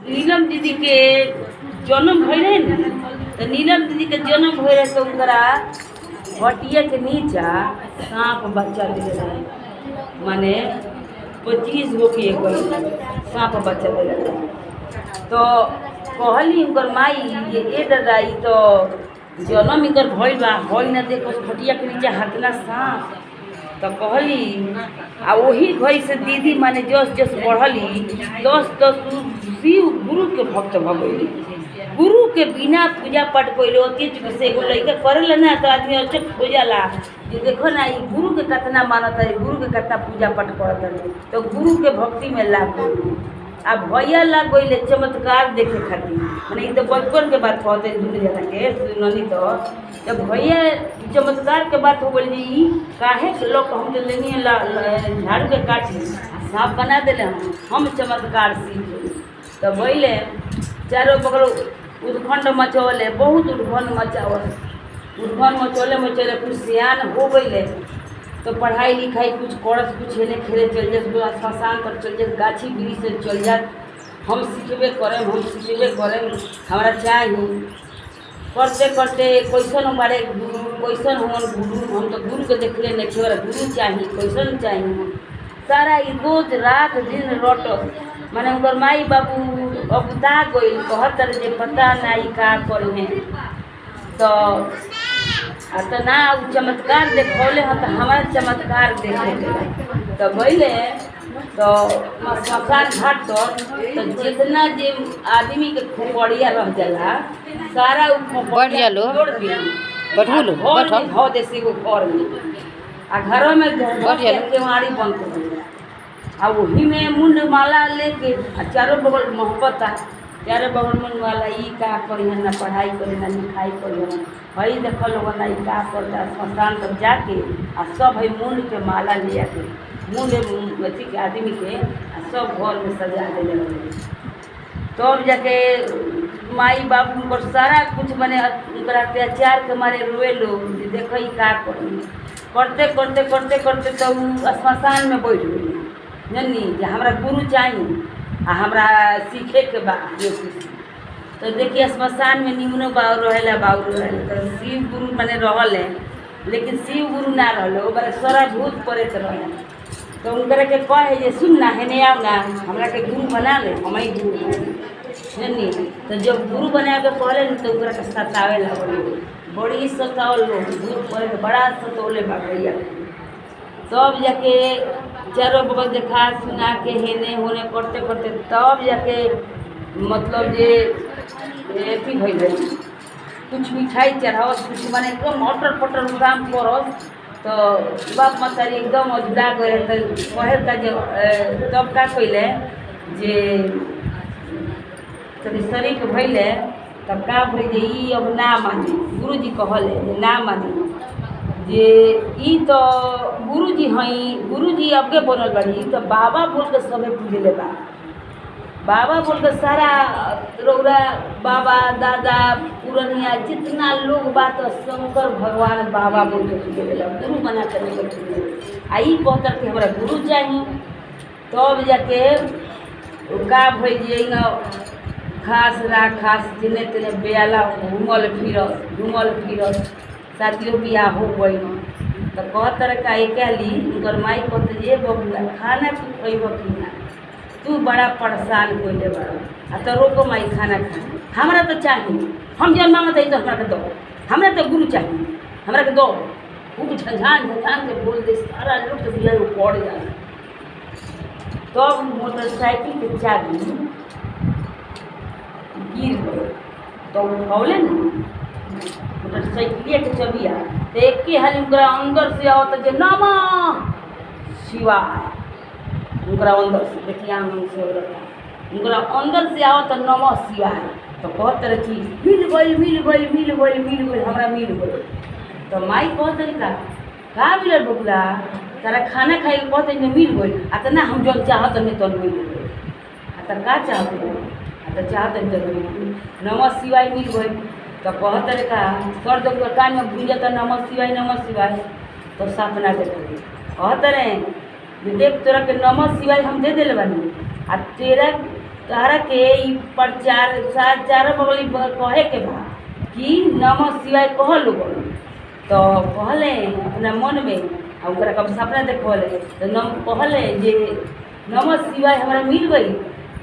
नीलम दीदी के जन्म भई रहे न, तो नीलम दीदी के जन्म भई रहे तो उनकरा हटिया के नीचा सांप बच्चा दे रहे, माने 25 गो के एक सांप बच्चा दे रहे। तो कहली उनकर माई ये ए दादा ई तो जन्म इनकर भइल बा, भइल ना देखो हटिया के नीचे हटना सांप। तो कहली आ वही घड़ी से दीदी माने जस जस बढ़ली दस शिव गुरु के भक्त भ गई। गुरु के बिना पूजा पाठ कैले होती से एगो लड़का करेला ना तो आदमी अचक हो जाला कि देखो ना ये गुरु के कितना मानता है, गुरु के कितना पूजा पाठ करता है। तो गुरु के भक्ति में लाग गई। अब भैया लाग गई चमत्कार देखे खातिर, मैंने तो बचपन के बात कहते दुनिया के सुननी। तो जब भैया चमत्कार के बात हो गई काहे लोग हम तो लेनी झाड़ू के काटी सांप बना दिले हम चमत्कार सीख। तो भैले चारों बगल उद्भंड मचौले, बहुत उद्भंड मचौले कुछ सियान हो गई। तो पढ़ाई लिखाई कुछ करत, कुछ हेने खेले चल जाए, श्मशान पर चल जाए, गाछी वृक्ष से चल जाए, हम सीखबे करें हमारा चाहिए। करते करते कैसन हमारे गुरु कैसन हमन गुरु, हम तो गुरु के देखले नहीं हमारा गुरु चाहिए कैसन चाहिए। सारा रोज रात दिन रट माने उनकर माई बाबू अबुता गई कहतर जे पता नहीं का करें। तो ना चमत्कार देखौले हैं तो हमारा चमत्कार देखे। तो भैले तो श्मशान घाट तो जितना जे आदमी के खोपड़िया रह जाला सारा धो देसी घर में आ घरों में केवाड़ी बंद आ वही में मुंड माला लेके चारों बगल मोहब्बत चारों बगल मुंड वाला ई का करी ना पढ़ाई करी ना लिखाई करी हई देखल लोग ना का करता श्मशान तक जाके आ सब है मुंड के माला ले आके मुंड अथी के आदमी के आ सब घर में सजा दे। तब जाके माई बाबू पर सारा कुछ मने उनका अत्याचार के मारे रोए लोग देख का करी। करते करते करते करते तो श्मशान में बैठ गई जनी जे हमरा गुरु चाहिए आ हमरा सीखे के बा। तो देखिए श्मशान में निम्नो बाऊ रहेला तो शिव गुरु माने रहल है, लेकिन शिव गुरु ना रहल वो बारे सारा भूत प्रेत रहे। तो उनकरा के कहे जे सुन ना हेने आओ ना हमरा के गुरु बना ले हम ही गुरु जनी। तो जब गुरु बना के कहले तो उनकरा के सतावे लगल, बड़ी सतावल लोग भूत प्रेत बड़ा सतौले बा भैया। तब जाके चारों बगल देखा सुना के हेने होने करते करते तब जाके मतलब जे अथी भइल कुछ मिठाई चढ़ावत कुछ माने एकदम अटर पटर काम करत। तो बाप मतारी एकदम अजुड़ा गए तो कहे का जो तब का कैले जे तभी शरीर भैले तब का भई जे ई अब ना माने गुरुजी कहले जे ना माने जे ई तो गुरुजी हई गुरुजी अबके बनल बाड़ी तो बाबा बोल के सबे पूजले बा। बाबा बोल के सारा रौरा बाबा दादा पुरनिया जितना लोग बा तो शंकर भगवान बाबा बोल के पूजले गुरु बना कर आई कहतर के हमारा गुरु चाहिए। तब जाके का भई जे खास रा खास जिने तेने बेला घूमल फिरत शादियों बियाह हो गई। तो कहतर का कहली उनकर माई कहते ये बबुआ खाना तू खैब कि ना, तू बड़ा परेशान कोई बड़ा तो रोको माई खाना खा हमरा तो चाहिए हम जब मांगत तो हमरा के दो, हमरा तो गुरु चाहिए हमरा के दो। खूब झंझान के बोल दे सारा लोग तो बिया पड़ जाए। तब मोटरसाइकिल के चाबी गिर गए तो उठौले ना मोटरसाइकिल के चबिया तो एक ही हाल उनका अंदर से आओ तो नमः शिवाय उनका अंदर से देखिए उनका अंदर से आओ तो नमः शिवाय। तो कहते चीज मिल गई हमारा मिल गई। तो माई कहते का मिलल बबुला तारा खाना खाए कहते मिल गई आ तो ना हम जब चाहत नहीं तो मिल गई आ तो का चाहते तो चाहते तो नमः शिवाय मिल गई। तो कहते का कर दो कान में भूल जाता नमः शिवाय। तो सपना देखते कहते रहे देख तोरा के नमः शिवाय हम दे दिले बानी आ तेरा तहरा के ई प्रचार चारों बगल कहे के बा कि नमः शिवाय कह लोग। तो कहले अपना मन में आ ओकरा कब सपना देखले तो कहले जे नमः शिवाय हमारा मिल गई।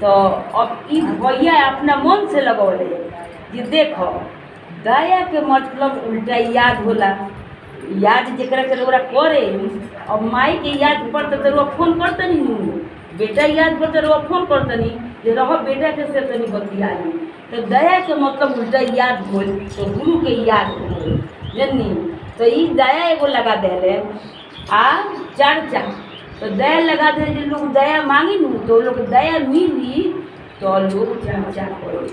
तो अब ई भैया अपना मन से लगौले जे देखो दया के मतलब उल्टा याद होला। याद जरा के लोग करे। अब माई के याद पड़ता तो फोन करता नहीं, बेटा याद पड़ता तो फोन करता नहीं जे रहो बेटा के से तनी बतिया। तो दया के मतलब उल्टा याद हो तो गुरु के याद हो जननी। तो ई दया एगो लगा देले आ चर्चा। तो दया लगा दे जो लोग दया मांगी नू तो लोग दया मिली तो लोग चर्चा करो।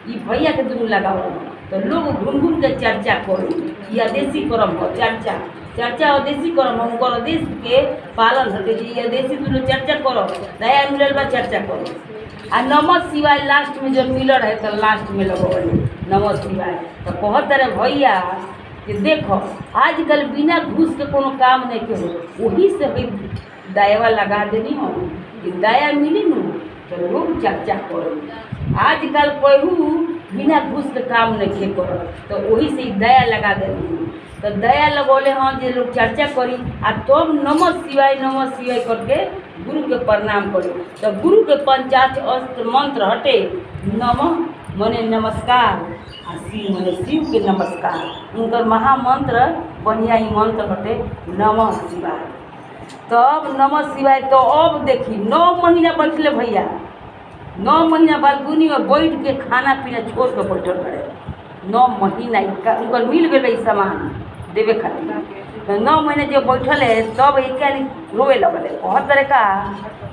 ई भैया के दुनू लगाओ तो लोग घूम घूम के चर्चा करो। यह देसी कर्म हो चर्चा। चर्चा और देसी कर्म हम करो देश के पालन होते ये देसी दुनू चर्चा करो। दया मिलल बा चर्चा करो। आ नमः शिवाय लास्ट में जो मिलल है तो लास्ट में लगो नमः शिवाय। तो कहत रहे भैया कि देखो आजकल बिना घूस के कोनो काम नहीं के हो। वही से भी दयावा लगा देनी हो कि दया मिली नू तो लोग चर्चा करो। आजकल कोई बिना घूस के काम नहीं के करो तो वही से दया लगा देनी। तो दया लगौले हाँ जे लोग चर्चा करी आ तब नमः शिवाय करके गुरु के प्रणाम करो। तो गुरु के 50 अस्त्र मंत्र हटे। नमः मने नमस्कार आ शिव मने शिव के नमस्कार। उनकर महामंत्र बढ़िया ही मंत्र हटे नमः शिवाय। तब नमः शिवाय। तो अब देखी 9 महीना बैठले भैया। 9 महीना बालकुनी में बैठ के खाना पीना छोड़ के बैठल रहे। 9 महीना उनकर मिल गए सामान देवे खातिर। तो 9 महीने जो बैठल है तब एक रोए लगल है। कहत तरह का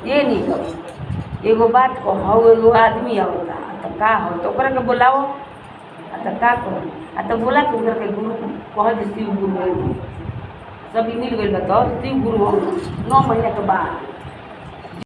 ये नहीं कहो एगो बात कहो एगो आदमी आवता तो का हो तो ओकरा के बुलाओ तो का कहो तो बोला कि उनकर के गुरु कह जे शिव गुरु है। सभी मिल गए बताओ शिव गुरु हो 9 महीने के बाद।